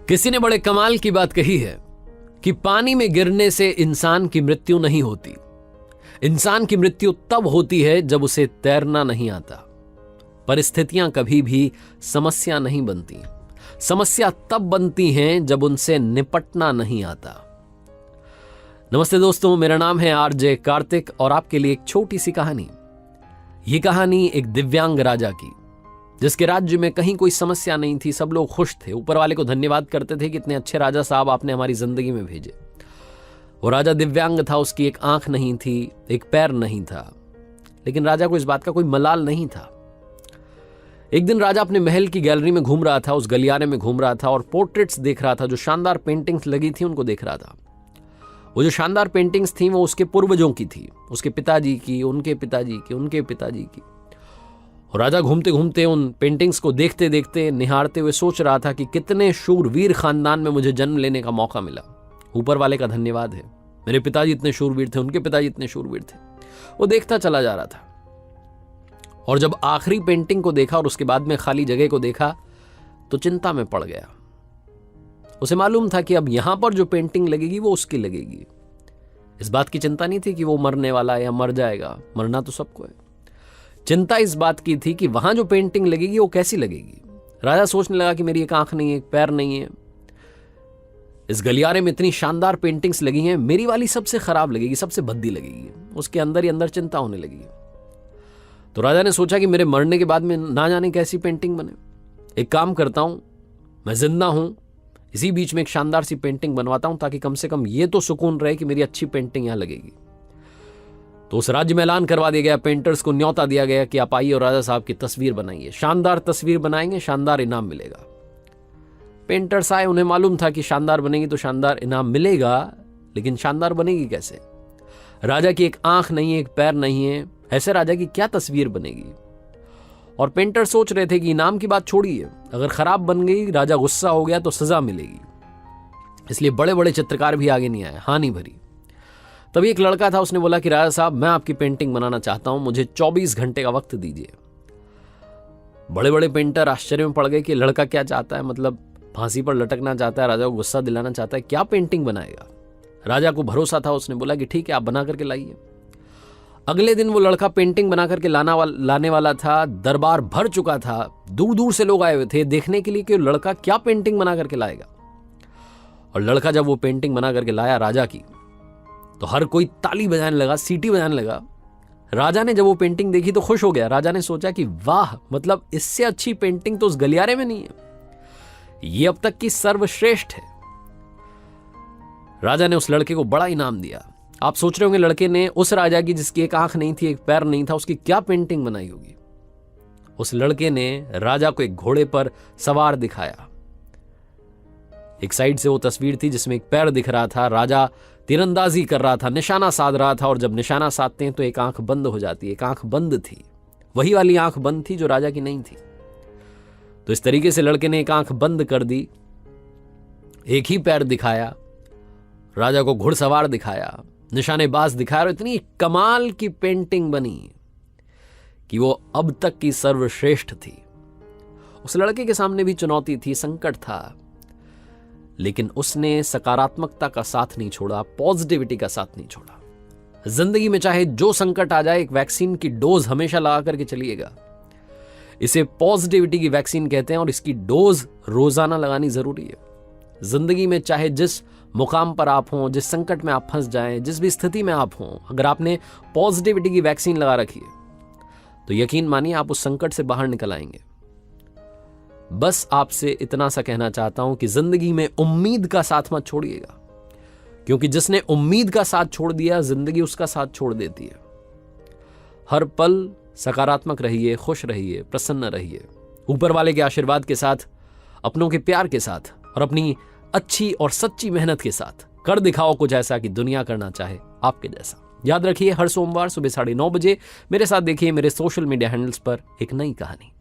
किसी ने बड़े कमाल की बात कही है कि पानी में गिरने से इंसान की मृत्यु नहीं होती। इंसान की मृत्यु तब होती है जब उसे तैरना नहीं आता। परिस्थितियां कभी भी समस्या नहीं बनती। समस्या तब बनती हैं जब उनसे निपटना नहीं आता। नमस्ते दोस्तों, मेरा नाम है आरजे कार्तिक और आपके लिए एक छोटी सी कहानी। ये कहानी एक दिव्यांग राजा की, जिसके राज्य में कहीं कोई समस्या नहीं थी। सब लोग खुश थे, ऊपर वाले को धन्यवाद करते थे कि इतने अच्छे राजा साहब आपने हमारी जिंदगी में भेजे। वो राजा दिव्यांग था, उसकी एक आंख नहीं थी, एक पैर नहीं था, लेकिन राजा को इस बात का कोई मलाल नहीं था। एक दिन राजा अपने महल की गैलरी में घूम रहा था, उस गलियारे में घूम रहा था और पोर्ट्रेट्स देख रहा था। जो शानदार पेंटिंग्स लगी थी उनको देख रहा था। वो जो शानदार पेंटिंग्स थी वो उसके पूर्वजों की थी, उसके पिताजी की, उनके पिताजी की, उनके पिताजी की। और राजा घूमते घूमते उन पेंटिंग्स को देखते देखते, निहारते हुए सोच रहा था कि कितने शूरवीर खानदान में मुझे जन्म लेने का मौका मिला। ऊपर वाले का धन्यवाद है, मेरे पिताजी इतने शूरवीर थे, उनके पिताजी इतने शूरवीर थे। वो देखता चला जा रहा था और जब आखिरी पेंटिंग को देखा और उसके बाद में खाली जगह को देखा तो चिंता में पड़ गया। उसे मालूम था कि अब यहां पर जो पेंटिंग लगेगी वो उसकी लगेगी। इस बात की चिंता नहीं थी कि वो मरने वाला है या मर जाएगा, मरना तो सबको है। चिंता इस बात की थी कि वहां जो पेंटिंग लगेगी वो कैसी लगेगी। राजा सोचने लगा कि मेरी एक आंख नहीं है, एक पैर नहीं है, इस गलियारे में इतनी शानदार पेंटिंग्स लगी हैं, मेरी वाली सबसे खराब लगेगी, सबसे भद्दी लगेगी। उसके अंदर ही अंदर चिंता होने लगी। तो राजा ने सोचा कि मेरे मरने के बाद में ना जाने कैसी पेंटिंग बने। एक काम करता हूं, मैं जिंदा हूं, इसी बीच में एक शानदार सी पेंटिंग बनवाता हूं, ताकि कम से कम ये तो सुकून रहे कि मेरी अच्छी पेंटिंग यहां लगेगी। तो उस राज्य में ऐलान करवा दिया गया, पेंटर्स को न्योता दिया गया कि आप आइए और राजा साहब की तस्वीर बनाइए। शानदार तस्वीर बनाएंगे, शानदार इनाम मिलेगा। पेंटर्स आए, उन्हें मालूम था कि शानदार बनेगी तो शानदार इनाम मिलेगा, लेकिन शानदार बनेगी कैसे? राजा की एक आंख नहीं है, एक पैर नहीं है, ऐसे राजा की क्या तस्वीर बनेगी? और पेंटर सोच रहे थे कि इनाम की बात छोड़िए, अगर खराब बन गई, राजा गुस्सा हो गया तो सजा मिलेगी। इसलिए बड़े बड़े चित्रकार भी आगे नहीं आए, हानि भरी। तभी एक लड़का था, उसने बोला कि राजा साहब, मैं आपकी पेंटिंग बनाना चाहता हूं, मुझे 24 घंटे का वक्त दीजिए। बड़े बड़े पेंटर आश्चर्य में पड़ गए कि लड़का क्या चाहता है, मतलब फांसी पर लटकना चाहता है, राजा को गुस्सा दिलाना चाहता है, क्या पेंटिंग बनाएगा? राजा को भरोसा था, उसने बोला कि ठीक है, आप बना करके लाइए। अगले दिन वो लड़का पेंटिंग बना करके लाने वाला था। दरबार भर चुका था, दूर दूर से लोग आए हुए थे देखने के लिए कि लड़का क्या पेंटिंग बना करके लाएगा। और लड़का जब वो पेंटिंग बना करके लाया राजा की, तो हर कोई ताली बजाने लगा, सीटी बजाने लगा। राजा ने जब वो पेंटिंग देखी तो खुश हो गया। राजा ने सोचा कि वाह, मतलब इससे अच्छी पेंटिंग तो उस गलियारे में नहीं है, ये अब तक की सर्वश्रेष्ठ है। राजा ने उस लड़के को बड़ा इनाम दिया। आप सोच रहे होंगे लड़के ने उस राजा की जिसकी एक आंख नहीं थी, एक पैर नहीं था, उसकी क्या पेंटिंग बनाई होगी? उस लड़के ने राजा को एक घोड़े पर सवार दिखाया। एक साइड से वो तस्वीर थी जिसमें एक पैर दिख रहा था, राजा तीरंदाजी कर रहा था, निशाना साध रहा था। और जब निशाना साधते हैं तो एक आंख बंद हो जाती है, एक आंख बंद थी, वही वाली आंख बंद थी जो राजा की नहीं थी। तो इस तरीके से लड़के ने एक आंख बंद कर दी, एक ही पैर दिखाया, राजा को घुड़सवार दिखाया, निशानेबाज दिखाया, और इतनी कमाल की पेंटिंग बनी कि वो अब तक की सर्वश्रेष्ठ थी। उस लड़के के सामने भी चुनौती थी, संकट था, लेकिन उसने सकारात्मकता का साथ नहीं छोड़ा, पॉजिटिविटी का साथ नहीं छोड़ा। जिंदगी में चाहे जो संकट आ जाए, एक वैक्सीन की डोज हमेशा लगा करके चलिएगा। इसे पॉजिटिविटी की वैक्सीन कहते हैं और इसकी डोज रोजाना लगानी जरूरी है। जिंदगी में चाहे जिस मुकाम पर आप हों, जिस संकट में आप फंस जाएं, जिस भी स्थिति में आप हों, अगर आपने पॉजिटिविटी की वैक्सीन लगा रखी है तो यकीन मानिए आप उस संकट से बाहर निकल आएंगे। बस आपसे इतना सा कहना चाहता हूं कि जिंदगी में उम्मीद का साथ मत छोड़िएगा, क्योंकि जिसने उम्मीद का साथ छोड़ दिया, जिंदगी उसका साथ छोड़ देती है। हर पल सकारात्मक रहिए, खुश रहिए, प्रसन्न रहिए, ऊपर वाले के आशीर्वाद के साथ, अपनों के प्यार के साथ और अपनी अच्छी और सच्ची मेहनत के साथ कर दिखाओ कुछ ऐसा कि दुनिया करना चाहे आपके जैसा। याद रखिए, हर सोमवार सुबह 9:30 बजे मेरे साथ देखिए मेरे सोशल मीडिया हैंडल्स पर एक नई कहानी।